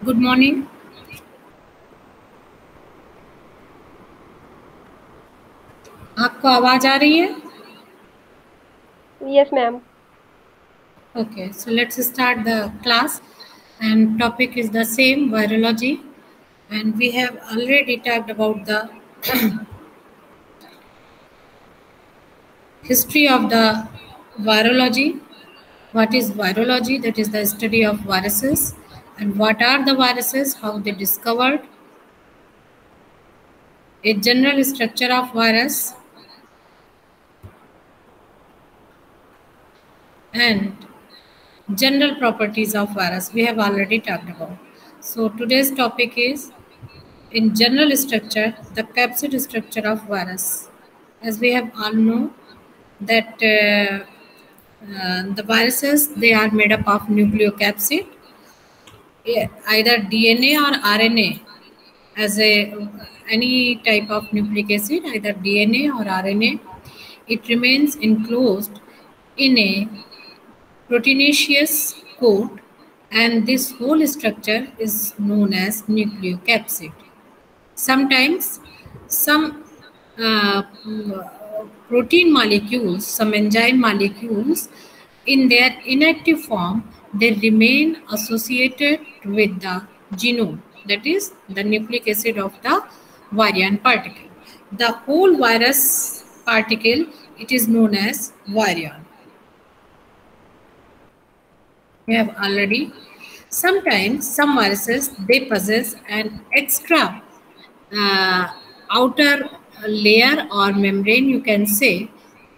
Good morning. आपको आवाज आ रही है? Yes, ma'am. Okay, so let's start the class, and topic is the same, virology, and we have already talked about the history of the virology. What is virology? That is the study of viruses, and what are the viruses, how they discovered, a general structure of virus, and general properties of virus we have already talked about. So today's topic is, in general structure, the capsid structure of virus. As we have all know that the viruses, they are made up of nucleocapsid, either DNA or RNA, as any type of nucleic acid, either DNA or RNA. It remains enclosed in a proteinaceous coat, and this whole structure is known as nucleocapsid. Sometimes some protein molecules, some enzyme molecules, in their inactive form, they remain associated with the genome, that is the nucleic acid of the virion particle. The whole virus particle, it is known as virion. We have already. Sometimes some viruses, they possess an extra uh, outer layer or membrane, you can say,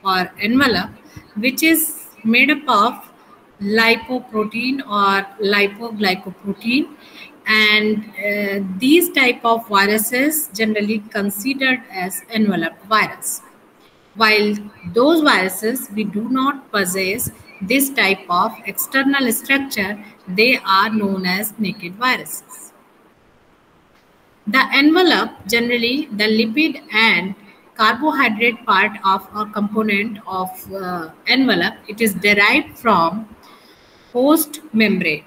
or envelope, which is made up of lipoprotein or lipoglycoprotein, and these type of viruses generally considered as envelope virus, while those viruses we do not possess this type of external structure, they are known as naked viruses. The envelope, generally the lipid and carbohydrate part of a component of envelope, it is derived from host membrane,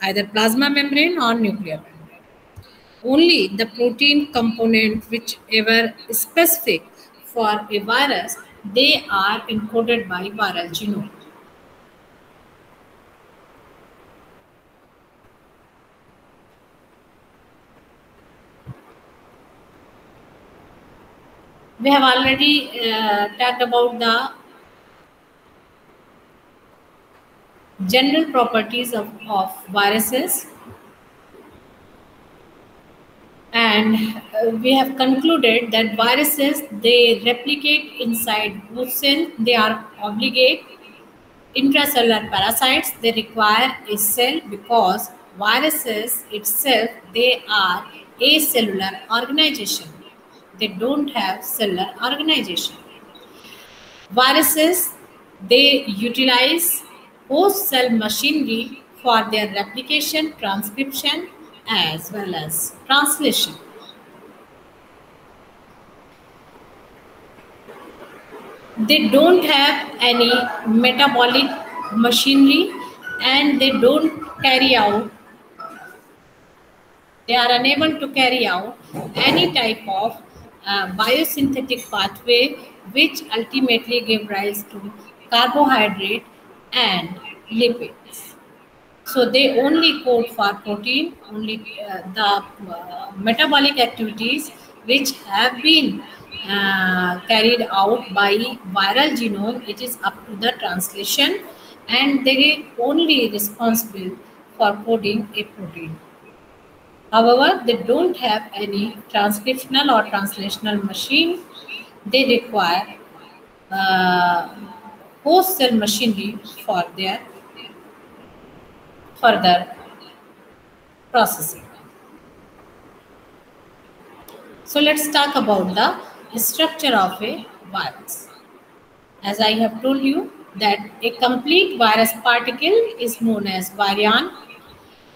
either plasma membrane or nuclear membrane. Only the protein component, whichever is specific for a virus, they are encoded by viral genome. We have already talked about the general properties of viruses, and we have concluded that viruses, they replicate inside host cell, they are obligate intracellular parasites, they require a cell because viruses itself, they are acellular organization, they don't have cellular organization. Viruses, they utilize host cell machinery for their replication, transcription, as well as translation. They don't have any metabolic machinery, and they are unable to carry out any type of biosynthetic pathway which ultimately give rise to carbohydrate and lipids. So they only code for protein, only the metabolic activities which have been carried out by viral genome, it is up to the translation, and they only responsible for coding a protein. However, they don't have any transcriptional or translational machine. They require host cell machinery for their further processing. So let's talk about the structure of a virus. As I have told you that a complete virus particle is known as virion,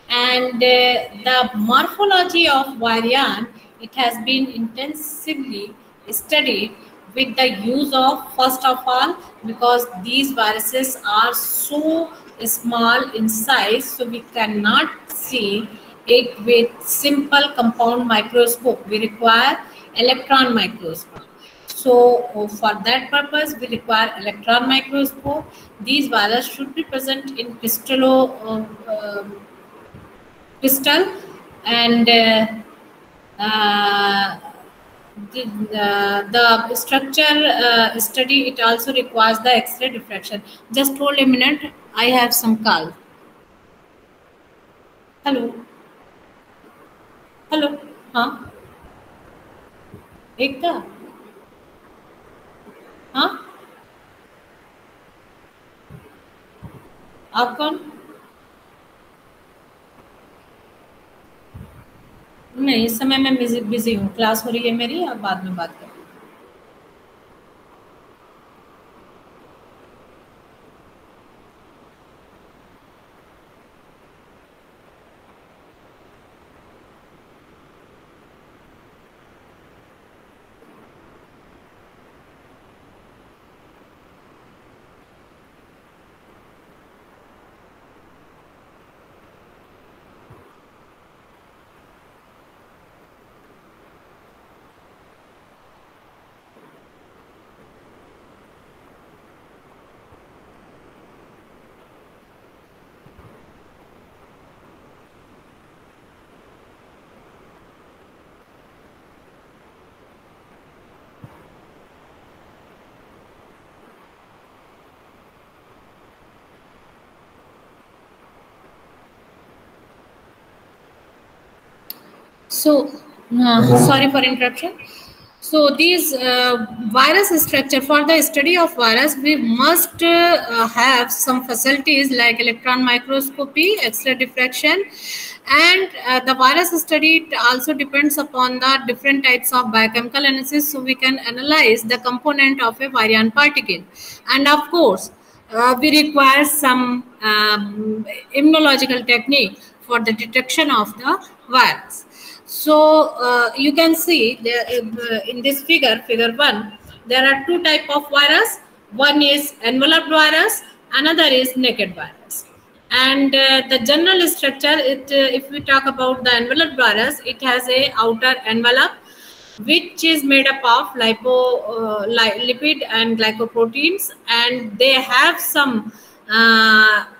and the morphology of virion, it has been intensively studied with the use of, first of all, because these viruses are so small in size, so we cannot see it with simple compound microscope. We require electron microscope. So for that purpose, we require electron microscope. These viruses should be present in crystal, and uh, the structure study, it also requires the X-ray diffraction. Just hold a minute. I have some call. Hello. Hello. हाँ. एकता. हाँ. आप कौन? नहीं, इस समय मैं busy हूँ, class हो रही है मेरी. आप बाद में बात करें. So, sorry for interruption. So these virus structure, for the study of virus, we must have some facilities like electron microscopy, X-ray diffraction, and the virus study, it also depends upon the different types of biochemical analysis. So we can analyze the component of a virion particle, and of course, we require some immunological technique for the detection of the virus. So you can see there in this figure 1, there are two type of virus. One is enveloped virus, another is naked virus. And the general structure, if we talk about the enveloped virus, it has a outer envelope which is made up of lipid and glycoproteins, and they have some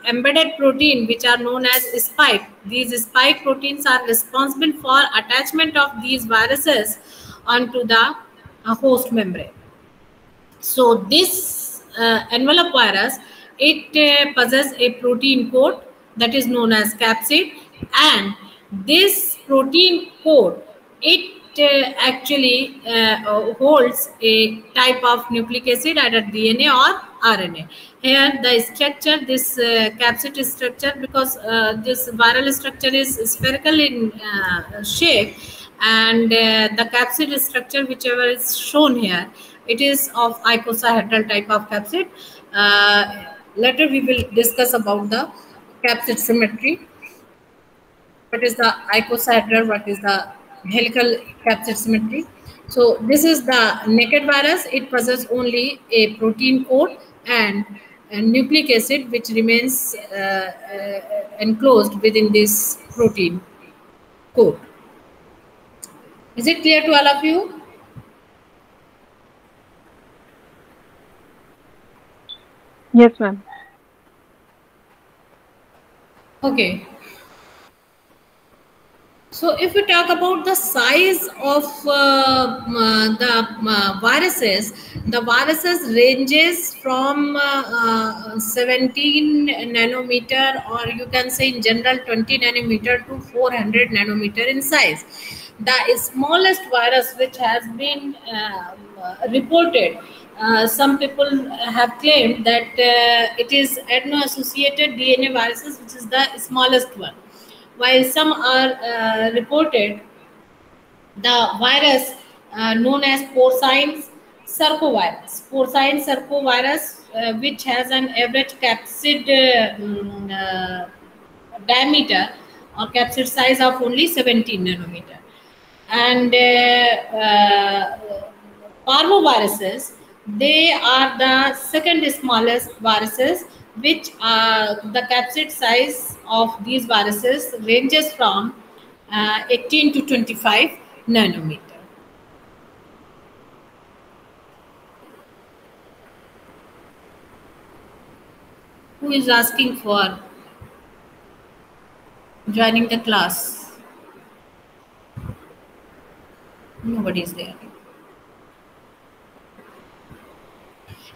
embedded protein which are known as spike. These spike proteins are responsible for attachment of these viruses onto the host membrane. So this envelope virus, it possesses a protein coat that is known as capsid, and this protein coat, it actually holds a type of nucleic acid, either DNA or RNA. Here the structure, this capsid structure, because this viral structure is spherical in shape, and the capsid structure whichever is shown here, it is of icosahedral type of capsid. Later we will discuss about the capsid symmetry. What is the icosahedral, what is the helical capsid symmetry. So this is the naked virus. It possesses only a protein coat and a nucleic acid which remains enclosed within this protein coat. Is it clear to all of you? Yes, ma'am. Okay. So if we talk about the size of the viruses ranges from 17 nanometer, or you can say in general 20 nanometer to 400 nanometer in size. The smallest virus which has been reported, some people have claimed that it is adeno-associated DNA viruses, which is the smallest one, while some are reported the virus known as porcine sarcovirus. Porcine sarcovirus, which has an average capsid diameter or capsid size of only 17 nanometer. And parvoviruses, they are the second smallest viruses, which the capsid size of these viruses ranges from 18 to 25 nanometer. Who is asking for joining the class? Nobody is there.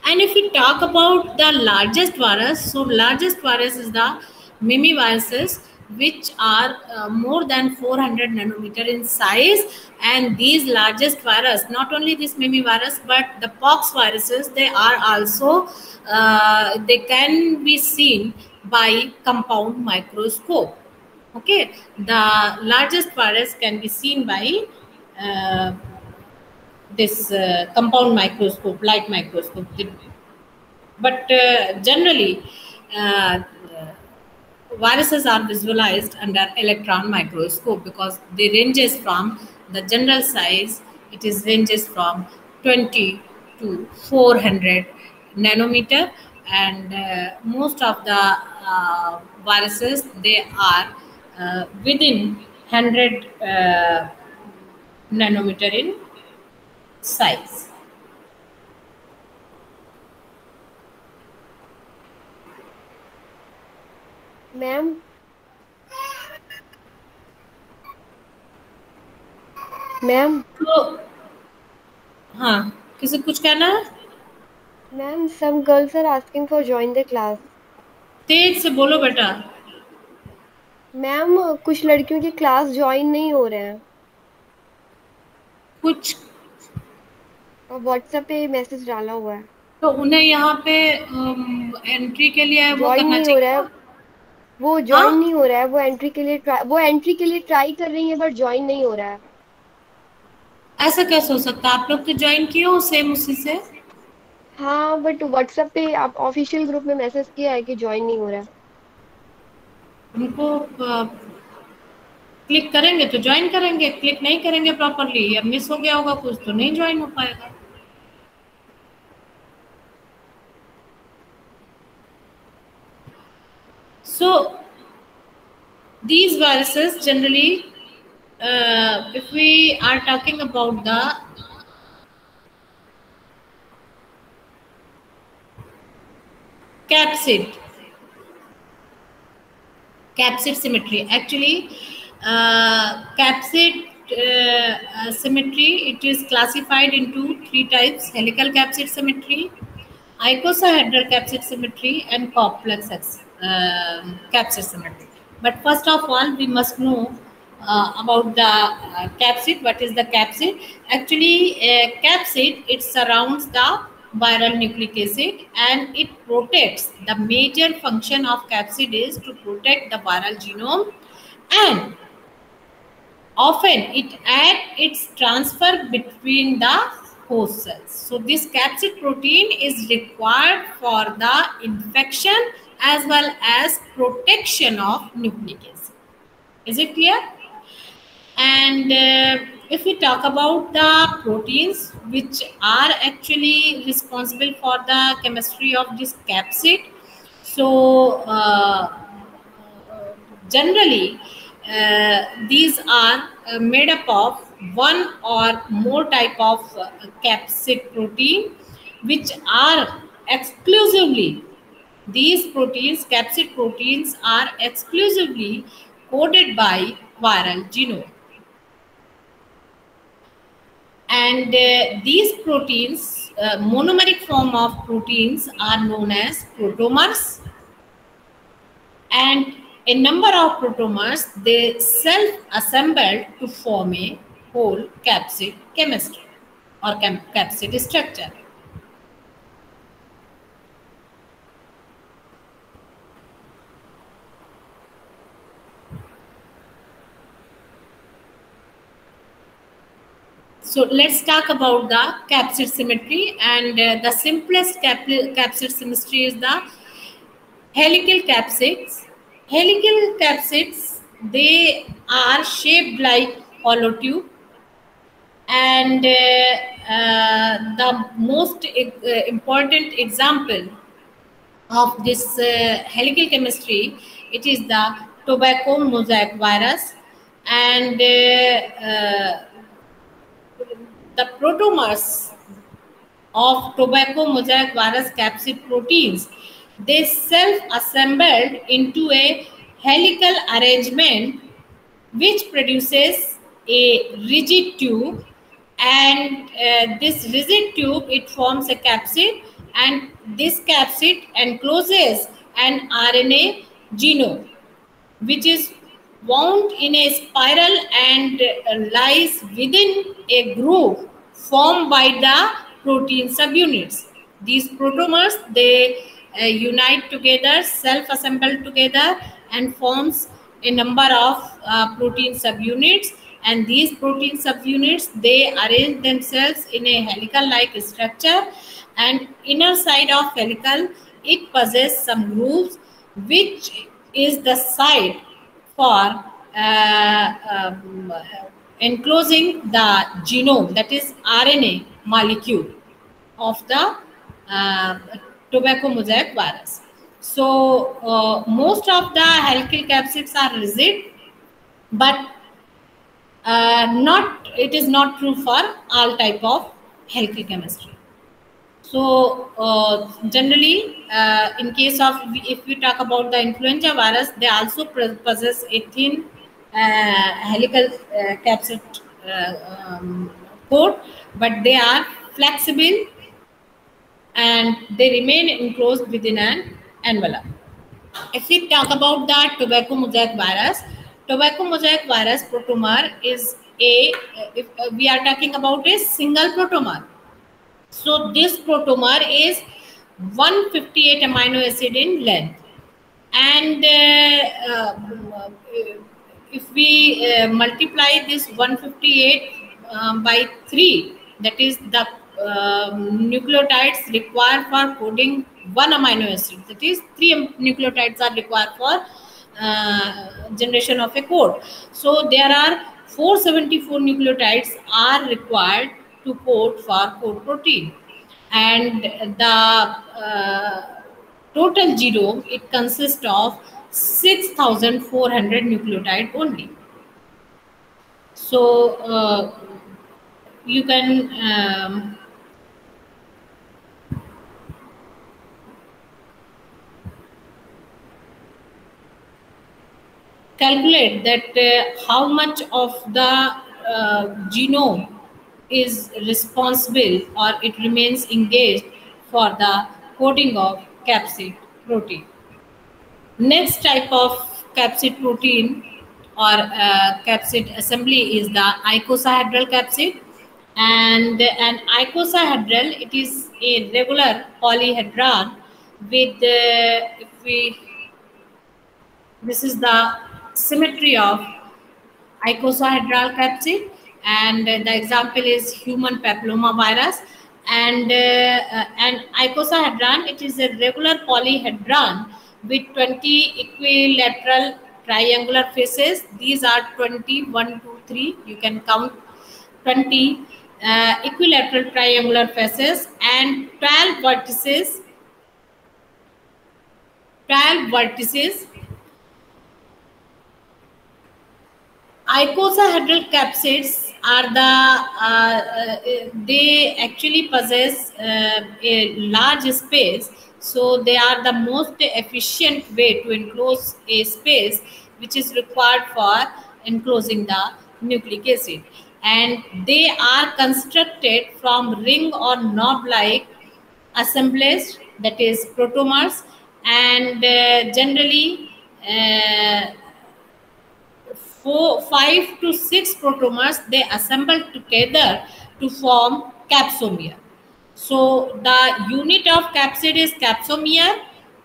And if we talk about the largest virus, so largest virus is the mimiviruses, which are more than 400 nanometer in size. And these largest virus, not only this mimivirus, but the pox viruses, they are also, they can be seen by compound microscope. Okay, the largest virus can be seen by this compound microscope, light microscope. But generally, uh, viruses are visualized under electron microscope because they ranges from the general size. It is ranges from 20 to 400 nanometer, and most of the viruses, they are within 100 nanometer in size. Ma'am तो हाँ, किसी कुछ कहना है? Ma'am some girls are asking for join the class. तेज से बोलो बेटा। Ma'am कुछ लड़कियों की क्लास ज्वाइन नहीं हो रहे हैं कुछ और व्हाट्सएप पे मैसेज डाला हुआ है तो उन्हें यहाँ पे एंट्री के लिए वो ज्वाइन करना नहीं हो रहा चाहिए। है वो ज्वाइन नहीं हो रहा है वो एंट्री के लिए ट्राई कर रही है बट ज्वाइन नहीं हो रहा है। ऐसा कैसे हो सकता है? आप लोग तो ज्वाइन किए हो सेम उसी से। हाँ बट व्हाट्सएप पे आप ऑफिशियल ग्रुप में मैसेज किया है कि ज्वाइन नहीं हो रहा है। उनको क्लिक करेंगे तो ज्वाइन करेंगे, क्लिक नहीं करेंगे प्रॉपरली या मिस हो गया होगा कुछ तो नहीं ज्वाइन हो पाएगा। So these viruses generally, if we are talking about the capsid symmetry, actually capsid symmetry, it is classified into 3 types: helical capsid symmetry, icosahedral capsid symmetry, and complex capsid symmetry. But first of all, we must know about the capsid. What is the capsid? Actually, capsid, it surrounds the viral nucleic acid and it protects. The major function of capsid is to protect the viral genome, and often it aids its transfer between the host cells. So this capsid protein is required for the infection as well as protection of nucleic acid. Is it clear? And if we talk about the proteins which are actually responsible for the chemistry of this capsid, so generally these are made up of one or more type of capsid protein, which are exclusively, these proteins, capsid proteins, are exclusively coded by viral genome. And these proteins, monomeric form of proteins, are known as protomers, and a number of protomers, they self-assembled to form a whole capsid chemistry or capsid structure. So let's talk about the capsid symmetry, and the simplest capsid symmetry is the helical capsids. Helical capsids, they are shaped like hollow tube, and the most important example of this helical chemistry, it is the tobacco mosaic virus, and the protomers of tobacco mosaic virus capsid proteins, they self-assembled into a helical arrangement which produces a rigid tube, and this rigid tube, it forms a capsid, and this capsid encloses an RNA genome which is wound in a spiral and lies within a groove formed by the protein subunits. These protomers, they unite together, self-assemble together, and forms a number of protein subunits. And these protein subunits, they arrange themselves in a helical-like structure, and inner side of helical, it possesses some grooves, which is the site for enclosing the genome, that is RNA molecule of the tobacco mosaic virus. So most of the helical capsids are rigid, but it is not true for all type of helical chemistry. So generally, in case of, if we talk about the influenza virus, they also possess a thin helical capsid coat, but they are flexible and they remain enclosed within an envelope. If we talk about the tobacco mosaic virus protomer is if we are talking about a single protomer. So this protomer is 158 amino acid in length, and if we multiply this 158 by 3, that is the nucleotides required for coding one amino acid, that is 3 nucleotides are required for generation of a code. So there are 474 nucleotides are required to code for code protein, and the total genome, it consists of 6,400 nucleotide only. So you can calculate that how much of the genome is responsible, or it remains engaged for the coding of capsid protein. Next type of capsid protein or capsid assembly is the icosahedral capsid. And an icosahedral, it is a regular polyhedron with this is the symmetry of icosahedral capsid, and the example is human papillomavirus. And an icosahedron, it is a regular polyhedron with 20 equilateral triangular faces. These are 20, 1, 2, 3. You can count 20 equilateral triangular faces and 12 vertices. 12 vertices. Icosahedral capsids are they actually possess a large space, so they are the most efficient way to enclose a space which is required for enclosing the nucleic acid, and they are constructed from ring or knob-like assemblage, that is protomers, and generally 5 to 6 protomers, they assemble together to form capsomere. So the unit of capsid is capsomere,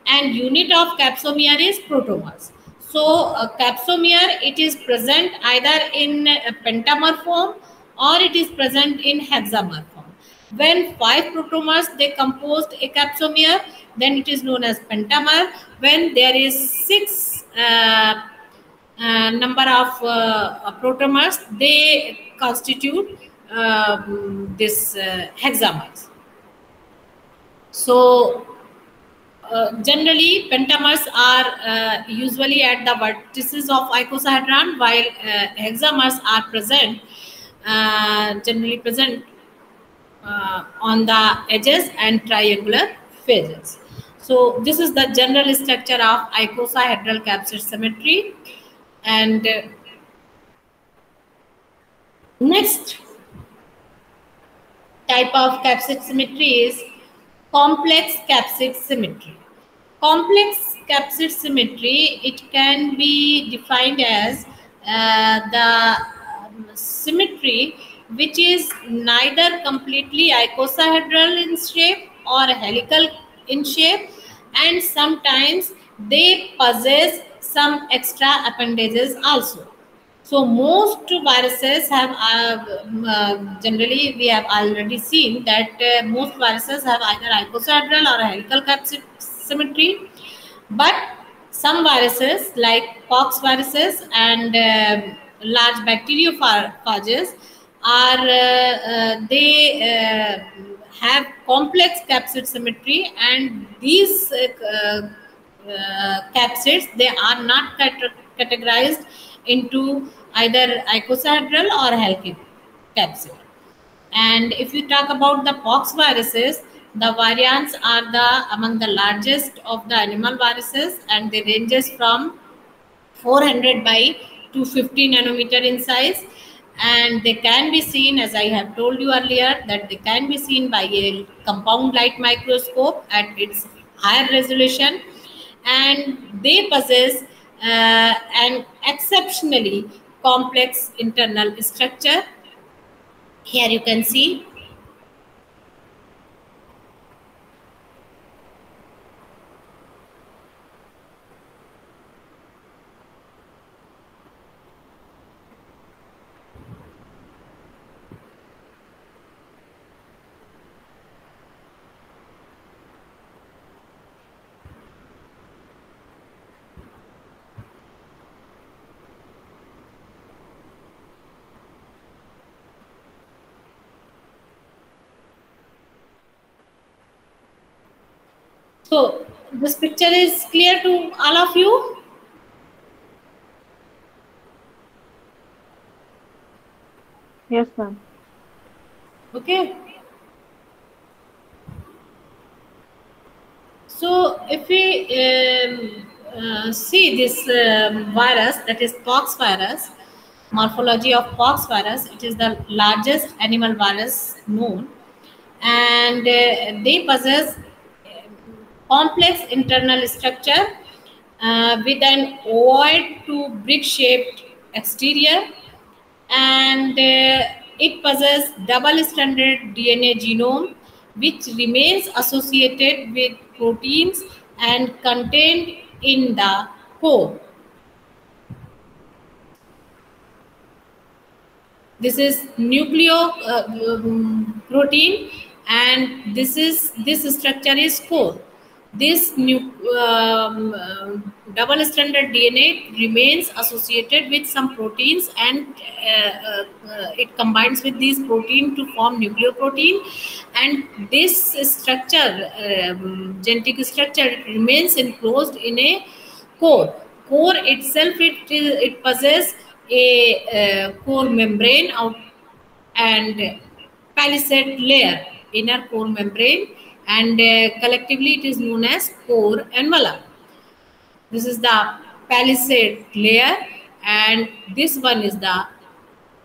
and unit of capsomere is protomers. So capsomere, it is present either in a pentamer form or it is present in hexamer form. When 5 protomers, they composed a capsomere, then it is known as pentamer. When there is 6 number of protomers, they constitute this hexamers. So generally pentamers are usually at the vertices of icosahedron, while hexamers are present, generally present on the edges and triangular phases. So this is the general structure of icosahedral capsid symmetry. And next type of capsid symmetry is complex capsid symmetry. Complex capsid symmetry, it can be defined as the symmetry which is neither completely icosahedral in shape or helical in shape, and sometimes they possess some extra appendages also. So most viruses have generally we have already seen that most viruses have either icosahedral or helical capsid symmetry, but some viruses like pox viruses and large bacteriophages are they have complex capsid symmetry, and these capsids, they are not categorized into either icosahedral or helical capsid. And if you talk about the pox viruses, the variants are among the largest of the animal viruses, and they ranges from 400 by 250 nanometer in size, and they can be seen, as I have told you earlier, that they can be seen by a compound light microscope at its higher resolution, and they possess an exceptionally complex internal structure. Here you can see so this picture is clear to all of you. Yes, ma'am. Okay. So if we see this virus, that is pox virus, morphology of pox virus, it is the largest animal virus known, and they possess complex internal structure with an ovoid to brick-shaped exterior, and it possesses double-stranded DNA genome, which remains associated with proteins and contained in the core. This is protein, and this structure is core. This double-stranded DNA remains associated with some proteins, and it combines with these protein to form nucleoprotein. And this structure, genetic structure, remains enclosed in a core. Core itself, it possesses a core membrane out and palisade layer, inner core membrane, and collectively it is known as core envelope. This is the palisade layer, and this one is the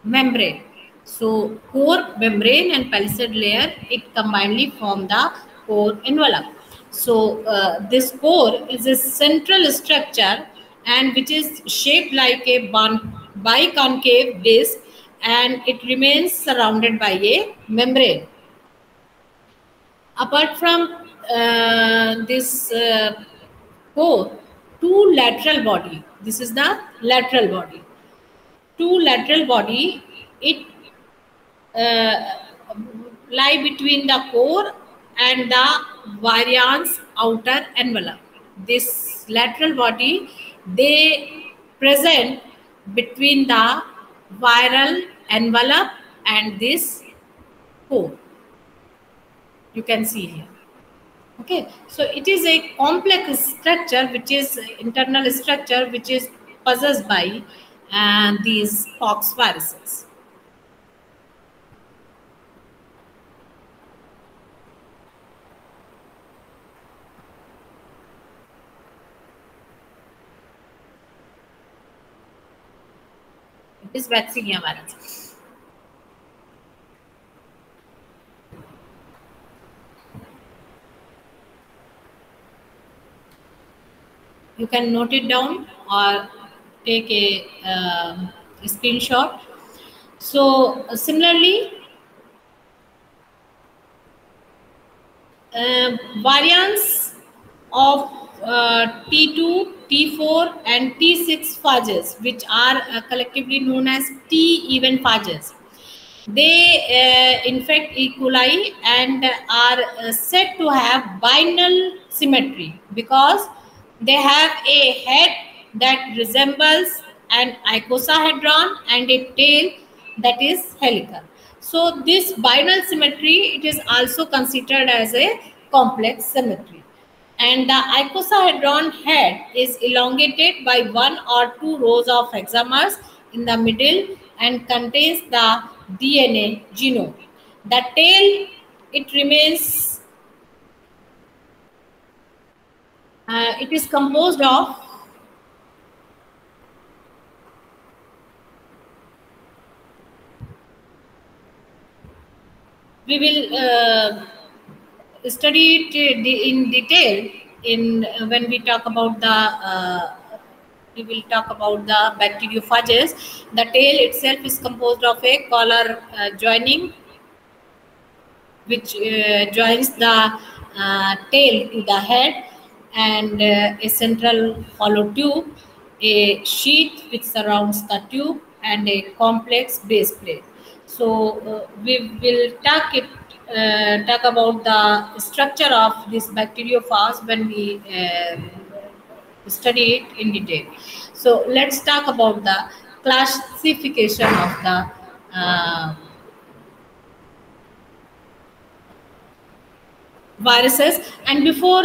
membrane. So core membrane and palisade layer, it combinedly form the core envelope. So this core is a central structure, and which is shaped like a biconcave disc, and it remains surrounded by a membrane. Apart from this core, two lateral body. This is the lateral body. Two lateral body, it lie between the core and the variant's outer envelope. This lateral body, they present between the viral envelope and this core. You can see here. Okay, so it is a complex structure, which is internal structure, which is possessed by these pox viruses. It is vaccinia virus. You can note it down or take a screenshot. So similarly, variants of T2, T4, and T6 phages, which are collectively known as T-even phages. They infect E. coli and are said to have binal symmetry because they have a head that resembles an icosahedron and a tail that is helical. So this binal symmetry, it is also considered as a complex symmetry. And the icosahedron head is elongated by one or two rows of hexamers in the middle and contains the DNA genome. The tail, it remains, it is composed of we will study it in detail in when we talk about the we will talk about the bacteriophages. The tail itself is composed of a collar joining, which joins the tail to the head, and a central hollow tube, a sheath which surrounds the tube, and a complex base plate. So we will talk about the structure of this bacteriophage when we study it in detail. So let's talk about the classification of the viruses. And before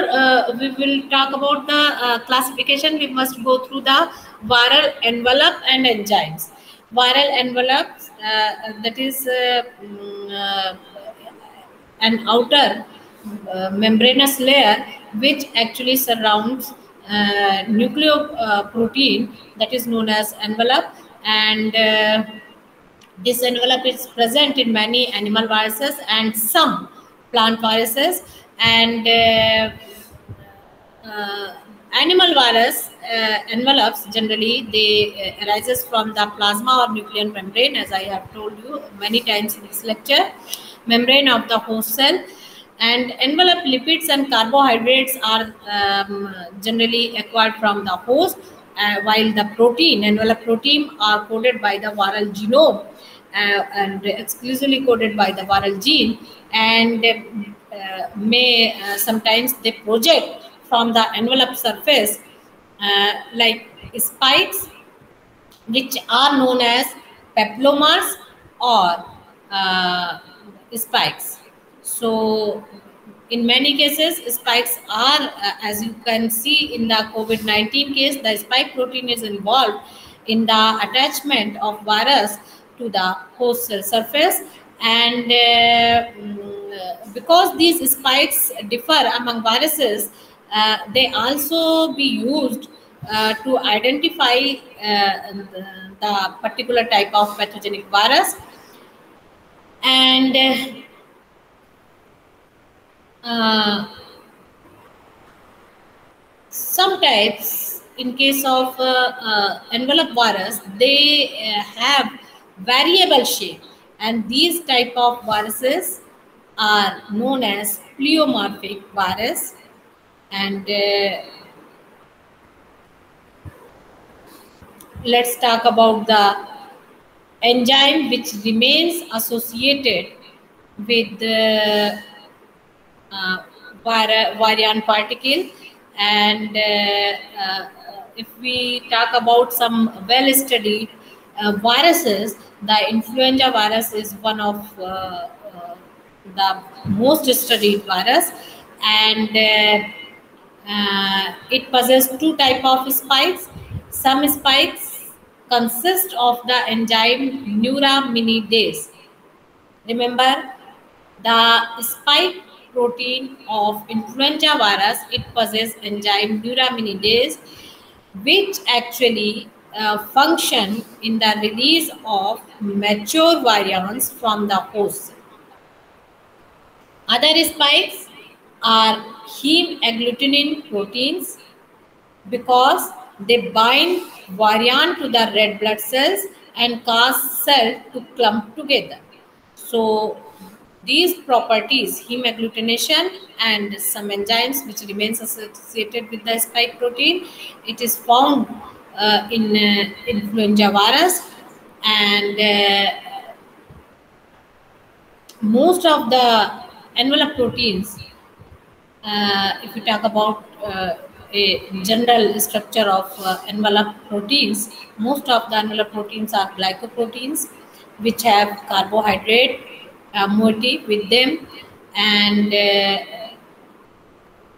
we will talk about the classification, we must go through the viral envelope and enzymes. Viral envelopes, that is an outer membranous layer which actually surrounds nucleoprotein, that is known as envelope, and this envelope is present in many animal viruses and some plant viruses. And animal virus envelopes, generally they arises from the plasma or nuclear membrane, as I have told you many times in this lecture, membrane of the host cell. And envelope lipids and carbohydrates are generally acquired from the host, while the envelope protein are coded by the viral genome and exclusively coded by the viral gene, and may sometimes they project from the envelope surface like spikes, which are known as papillomas or spikes. So in many cases, spikes are, as you can see in the COVID-19 case, the spike protein is involved in the attachment of virus to the host cell surface. And because these spikes differ among viruses, they also be used to identify the particular type of pathogenic virus. And sometimes in case of envelope virus, they have variable shape, and these type of viruses are known as pleomorphic virus. And let's talk about the enzyme which remains associated with the virion particle. And if we talk about some well-studied viruses, the influenza virus is one of the most studied virus. and it possesses two type of spikes. Some spikes consist of the enzyme neuraminidase. Remember, the spike protein of influenza virus, it possesses enzyme neuraminidase, which actually function in the release of mature virions from the host. Other spikes are heme agglutinin proteins because they bind virion to the red blood cells and cause cells to clump together. So these properties, heme agglutination and some enzymes which remains associated with the spike protein, it is found in influenza virus, and most of the envelope proteins, if you talk about a general structure of envelope proteins, most of the envelope proteins are glycoproteins, which have carbohydrate moiety with them, and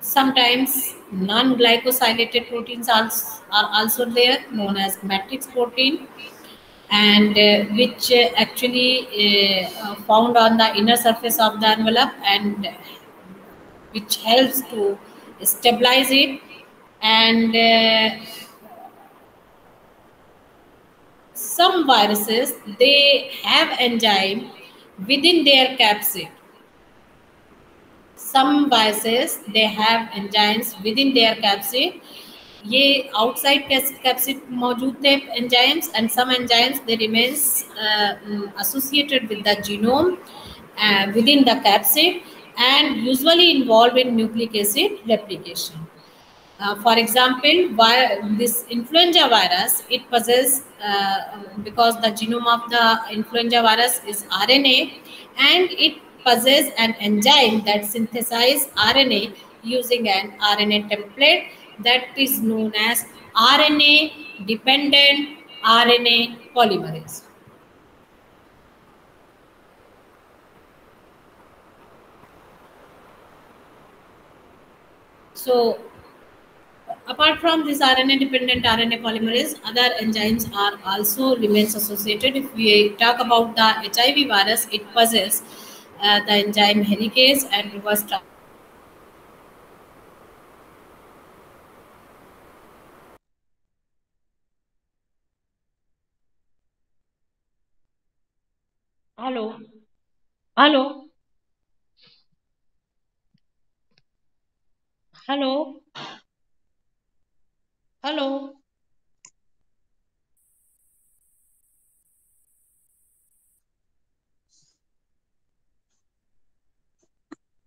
sometimes non-glycosylated proteins are also there, known as matrix protein, and which actually found on the inner surface of the envelope, and which helps to stabilize it. And some viruses, they have enzyme within their capsid. Some viruses, they have enzymes within their capsid. ये outside capsid मौजूद थे enzymes, and some enzymes, they remains associated with the genome within the capsid and usually involved in nucleic acid replication. For example, this influenza virus, it possesses, because the genome of the influenza virus is RNA, and it possesses an enzyme that synthesizes RNA using an RNA template that is known as RNA dependent RNA polymerase. So apart from this RNA-dependent RNA polymerase, other enzymes are also remains associated. If we talk about the HIV virus, it possesses the enzyme helicase and reverse Hello. Hello. Hello. Hello.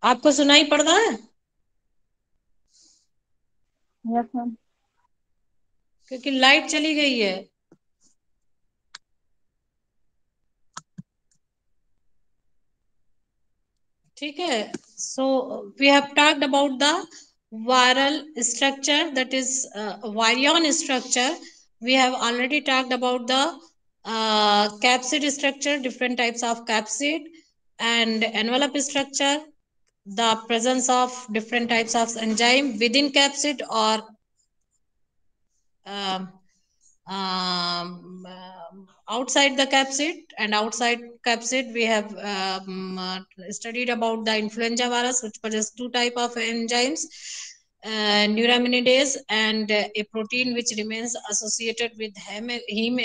आपको सुनाई पड़ रहा है? Yes, ma'am. क्योंकि light चली गई है. ठीक है. So we have talked about the viral structure, that is virion structure. We have already talked about the capsid structure, different types of capsid, and envelope structure, the presence of different types of enzyme within capsid or outside the capsid. And outside capsid, we have studied about the influenza virus, which possesses two type of enzymes, neuraminidase and a protein which remains associated with heme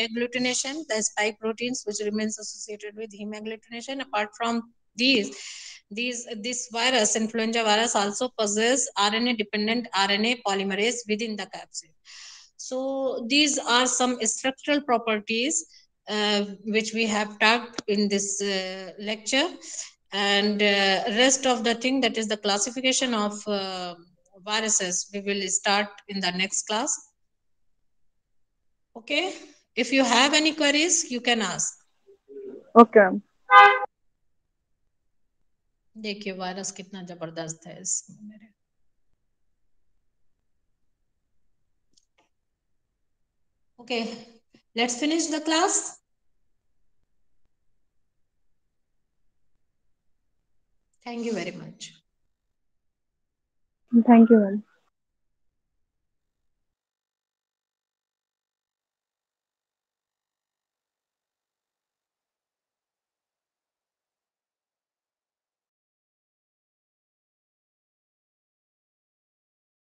agglutination, the spike proteins which remains associated with heme agglutination. Apart from this virus, influenza virus, also possesses RNA dependent RNA polymerase within the capsid. So these are some structural properties which we have talked in this lecture, and rest of the thing, that is the classification of viruses, we will start in the next class. Okay, if you have any queries, you can ask. Okay. देखिए virus कितना जबरदस्त है इसमें मेरे. Okay, let's finish the class. Thank you very much. Thank you, ma'am.